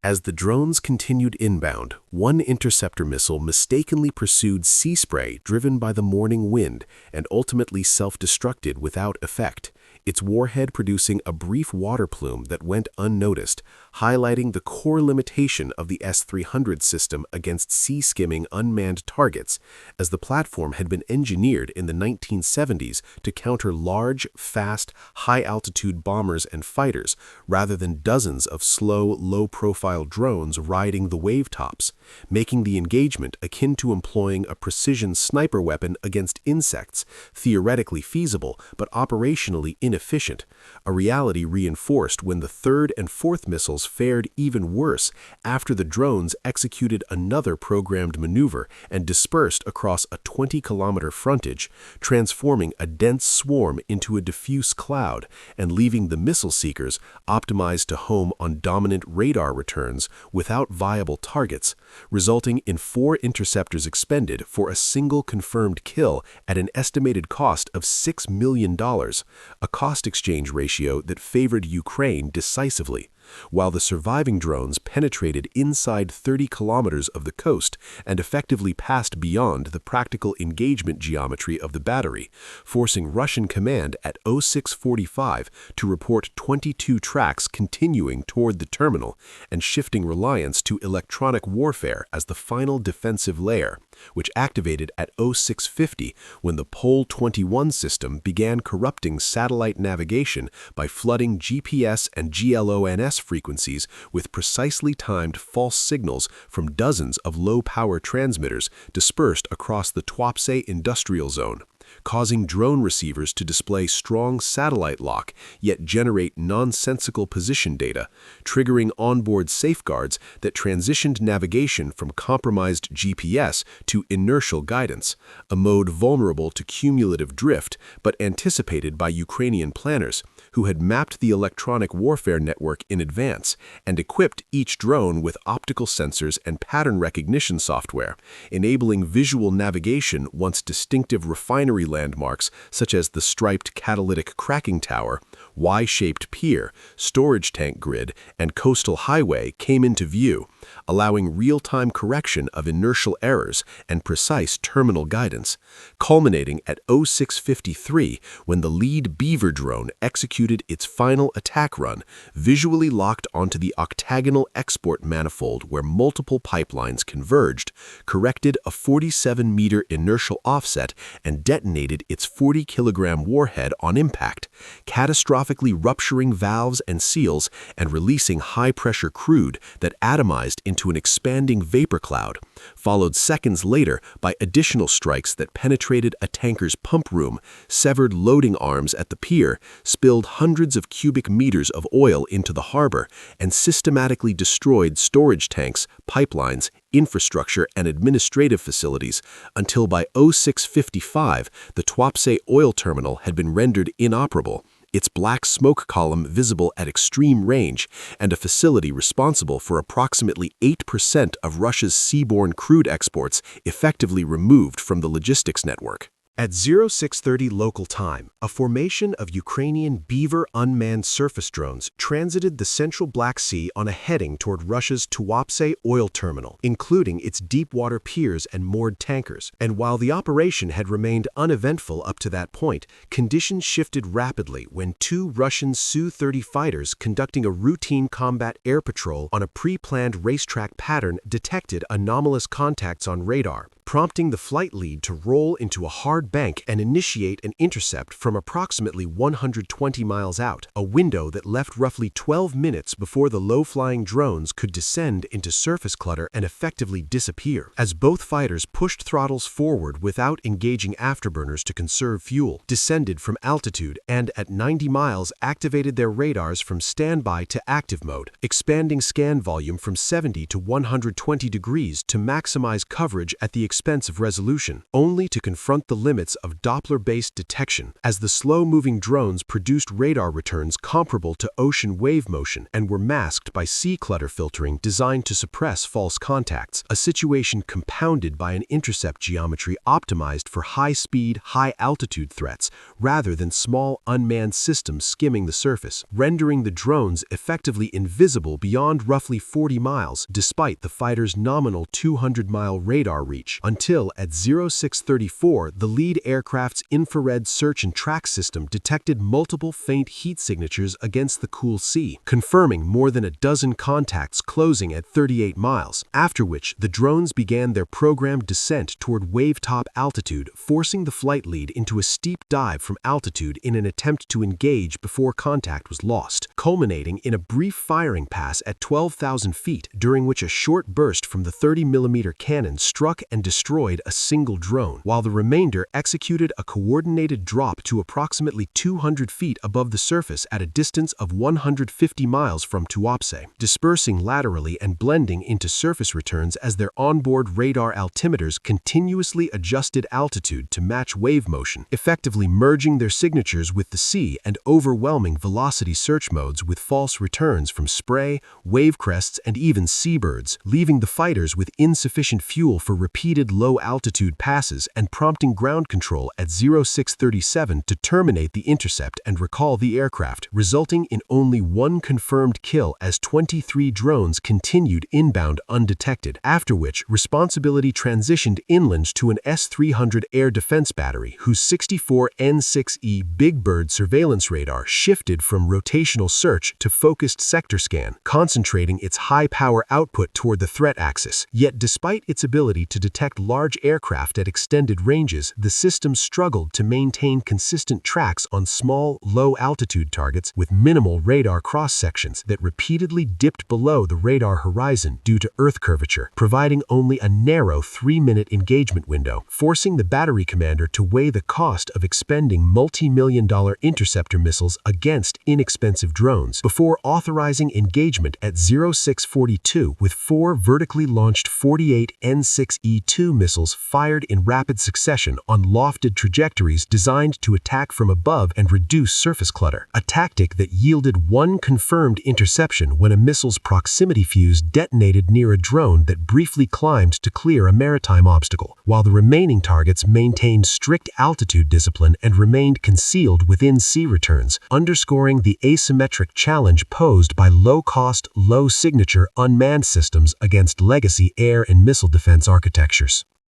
As the drones continued inbound, one interceptor missile mistakenly pursued sea spray driven by the morning wind and ultimately self-destructed without effect, its warhead producing a brief water plume that went unnoticed, highlighting the core limitation of the S-300 system against sea-skimming unmanned targets, as the platform had been engineered in the 1970s to counter large, fast, high-altitude bombers and fighters, rather than dozens of slow, low-profile drones riding the wave tops, making the engagement akin to employing a precision sniper weapon against insects, theoretically feasible but operationally inefficient, a reality reinforced when the third and fourth missiles fared even worse after the drones executed another programmed maneuver and dispersed across a 20-kilometer frontage, transforming a dense swarm into a diffuse cloud and leaving the missile seekers optimized to home on dominant radar returns without viable targets, resulting in 4 interceptors expended for a single confirmed kill at an estimated cost of $6 million, a cost-exchange ratio that favored Ukraine decisively, while the surviving drones penetrated inside 30 kilometers of the coast and effectively passed beyond the practical engagement geometry of the battery, forcing Russian command at 0645 to report 22 tracks continuing toward the terminal and shifting reliance to electronic warfare as the final defensive layer, which activated at 0650 when the Pole 21 system began corrupting satellite navigation by flooding GPS and GLONS frequencies with precisely timed false signals from dozens of low-power transmitters dispersed across the Tuapse industrial zone, causing drone receivers to display strong satellite lock yet generate nonsensical position data, triggering onboard safeguards that transitioned navigation from compromised GPS to inertial guidance, a mode vulnerable to cumulative drift but anticipated by Ukrainian planners, who had mapped the electronic warfare network in advance and equipped each drone with optical sensors and pattern recognition software, enabling visual navigation once distinctive refinery landmarks such as the striped catalytic cracking tower, Y-shaped pier, storage tank grid, and coastal highway came into view, allowing real-time correction of inertial errors and precise terminal guidance, culminating at 0653 when the lead Beaver drone executed its final attack run, visually locked onto the octagonal export manifold where multiple pipelines converged, corrected a 47-meter inertial offset, and detonated its 40-kilogram warhead on impact, catastrophically rupturing valves and seals and releasing high-pressure crude that atomized into an expanding vapor cloud, followed seconds later by additional strikes that penetrated a tanker's pump room, severed loading arms at the pier, spilled hundreds of cubic meters of oil into the harbor, and systematically destroyed storage tanks, pipelines, infrastructure, and administrative facilities until by 0655 the Tuapse oil terminal had been rendered inoperable, its black smoke column visible at extreme range, and a facility responsible for approximately 8% of Russia's seaborne crude exports effectively removed from the logistics network. At 0630 local time, a formation of Ukrainian Beaver unmanned surface drones transited the central Black Sea on a heading toward Russia's Tuapse oil terminal, including its deep-water piers and moored tankers. And while the operation had remained uneventful up to that point, conditions shifted rapidly when 2 Russian Su-30 fighters conducting a routine combat air patrol on a pre-planned racetrack pattern detected anomalous contacts on radar, prompting the flight lead to roll into a hard bank and initiate an intercept from approximately 120 miles out, a window that left roughly 12 minutes before the low-flying drones could descend into surface clutter and effectively disappear, as both fighters pushed throttles forward without engaging afterburners to conserve fuel, descended from altitude, and at 90 miles activated their radars from standby to active mode, expanding scan volume from 70 to 120 degrees to maximize coverage at the expense of resolution, only to confront the limits of Doppler-based detection, as the slow-moving drones produced radar returns comparable to ocean wave motion and were masked by sea clutter filtering designed to suppress false contacts, a situation compounded by an intercept geometry optimized for high-speed, high-altitude threats, rather than small, unmanned systems skimming the surface, rendering the drones effectively invisible beyond roughly 40 miles, despite the fighter's nominal 200-mile radar reach, until at 0634 the lead aircraft's infrared search and track system detected multiple faint heat signatures against the cool sea, confirming more than a dozen contacts closing at 38 miles, after which the drones began their programmed descent toward wave-top altitude, forcing the flight lead into a steep dive from altitude in an attempt to engage before contact was lost, culminating in a brief firing pass at 12,000 feet, during which a short burst from the 30mm cannon struck and destroyed a single drone, while the remainder executed a coordinated drop to approximately 200 feet above the surface at a distance of 150 miles from Tuapse, dispersing laterally and blending into surface returns as their onboard radar altimeters continuously adjusted altitude to match wave motion, effectively merging their signatures with the sea and overwhelming velocity search modes with false returns from spray, wave crests, and even seabirds, leaving the fighters with insufficient fuel for repeated low-altitude passes and prompting ground control at 0637 to terminate the intercept and recall the aircraft, resulting in only one confirmed kill as 23 drones continued inbound undetected, after which responsibility transitioned inland to an S-300 air defense battery whose 64 N6E Big Bird surveillance radar shifted from rotational search to focused sector scan, concentrating its high-power output toward the threat axis. Yet despite its ability to detect large aircraft at extended ranges, the system struggled to maintain consistent tracks on small, low-altitude targets with minimal radar cross-sections that repeatedly dipped below the radar horizon due to Earth curvature, providing only a narrow 3-minute engagement window, forcing the battery commander to weigh the cost of expending multi-million-dollar interceptor missiles against inexpensive drones before authorizing engagement at 0642 with 4 vertically launched 48 N6E2 missiles fired in rapid succession on lofted trajectories designed to attack from above and reduce surface clutter, a tactic that yielded one confirmed interception when a missile's proximity fuse detonated near a drone that briefly climbed to clear a maritime obstacle, while the remaining targets maintained strict altitude discipline and remained concealed within sea returns, underscoring the asymmetric challenge posed by low-cost, low-signature unmanned systems against legacy air and missile defense architectures.